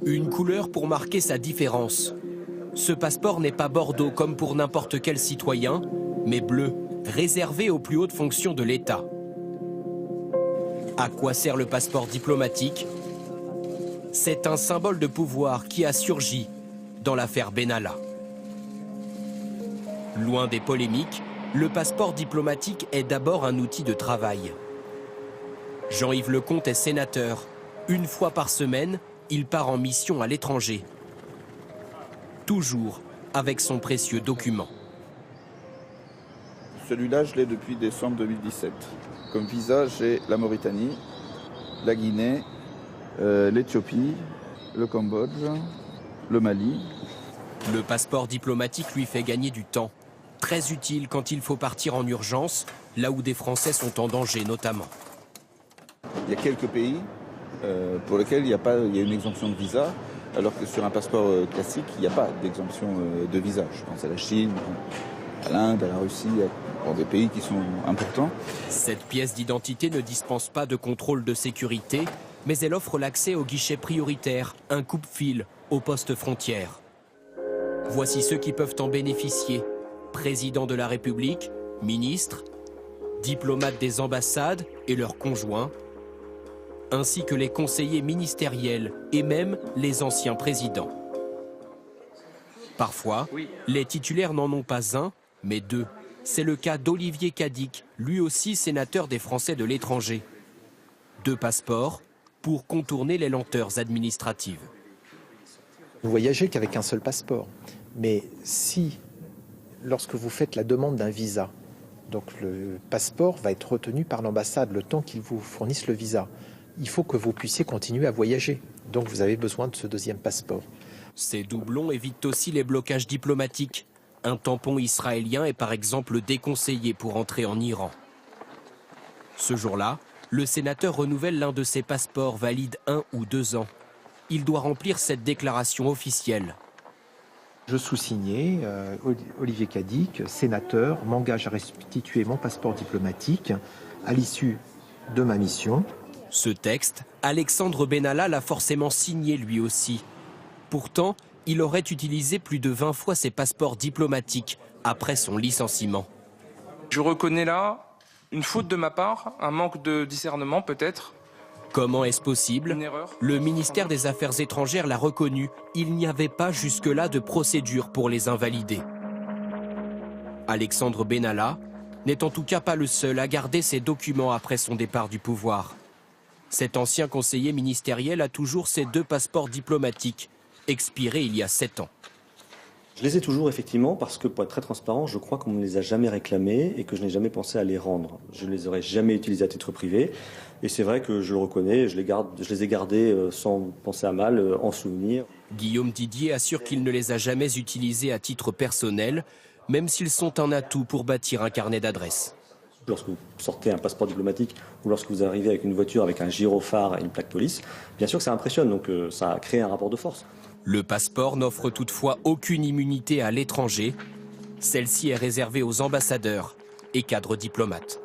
Une couleur pour marquer sa différence. Ce passeport n'est pas bordeaux comme pour n'importe quel citoyen, mais bleu, réservé aux plus hautes fonctions de l'État. À quoi sert le passeport diplomatique? C'est un symbole de pouvoir qui a surgi dans l'affaire Benalla. Loin des polémiques, le passeport diplomatique est d'abord un outil de travail. Jean-Yves Lecomte est sénateur. Une fois par semaine, il part en mission à l'étranger. Toujours avec son précieux document. Celui-là, je l'ai depuis décembre 2017. Comme visa, j'ai la Mauritanie, la Guinée, l'Éthiopie, le Cambodge, le Mali. Le passeport diplomatique lui fait gagner du temps. Très utile quand il faut partir en urgence, là où des Français sont en danger notamment. Il y a quelques pays pour lesquels il y a une exemption de visa, alors que sur un passeport classique, il n'y a pas d'exemption de visa. Je pense à la Chine, à l'Inde, à la Russie, à des pays qui sont importants. Cette pièce d'identité ne dispense pas de contrôle de sécurité, mais elle offre l'accès au guichet prioritaire, un coupe-fil, au poste frontière. Voici ceux qui peuvent en bénéficier. Président de la République, ministres, diplomates des ambassades et leurs conjoints, ainsi que les conseillers ministériels et même les anciens présidents. Parfois, les titulaires n'en ont pas un, mais deux. C'est le cas d'Olivier Cadic, lui aussi sénateur des Français de l'étranger. 2 passeports pour contourner les lenteurs administratives. Vous voyagez qu'avec un seul passeport. Mais si, lorsque vous faites la demande d'un visa, donc le passeport va être retenu par l'ambassade le temps qu'ils vous fournissent le visa, il faut que vous puissiez continuer à voyager. Donc vous avez besoin de ce 2e passeport. Ces doublons évitent aussi les blocages diplomatiques. Un tampon israélien est par exemple déconseillé pour entrer en Iran. Ce jour-là, le sénateur renouvelle l'un de ses passeports valide 1 ou 2 ans. Il doit remplir cette déclaration officielle. Je sous-signais, Olivier Cadic, sénateur, m'engage à restituer mon passeport diplomatique à l'issue de ma mission. Ce texte, Alexandre Benalla l'a forcément signé lui aussi. Pourtant, il aurait utilisé plus de 20 fois ses passeports diplomatiques après son licenciement. Je reconnais là une faute de ma part, un manque de discernement peut-être. Comment est-ce possible? Le ministère des Affaires étrangères l'a reconnu. Il n'y avait pas jusque-là de procédure pour les invalider. Alexandre Benalla n'est en tout cas pas le seul à garder ses documents après son départ du pouvoir. Cet ancien conseiller ministériel a toujours ses 2 passeports diplomatiques, expirés il y a 7 ans. Je les ai toujours effectivement parce que pour être très transparent, je crois qu'on ne me les a jamais réclamés et que je n'ai jamais pensé à les rendre. Je ne les aurais jamais utilisés à titre privé et c'est vrai que je le reconnais, je les ai gardés sans penser à mal, en souvenir. Guillaume Didier assure qu'il ne les a jamais utilisés à titre personnel, même s'ils sont un atout pour bâtir un carnet d'adresses. Lorsque vous sortez un passeport diplomatique ou lorsque vous arrivez avec une voiture avec un gyrophare et une plaque police, bien sûr que ça impressionne, donc ça a créé un rapport de force. Le passeport n'offre toutefois aucune immunité à l'étranger. Celle-ci est réservée aux ambassadeurs et cadres diplomates.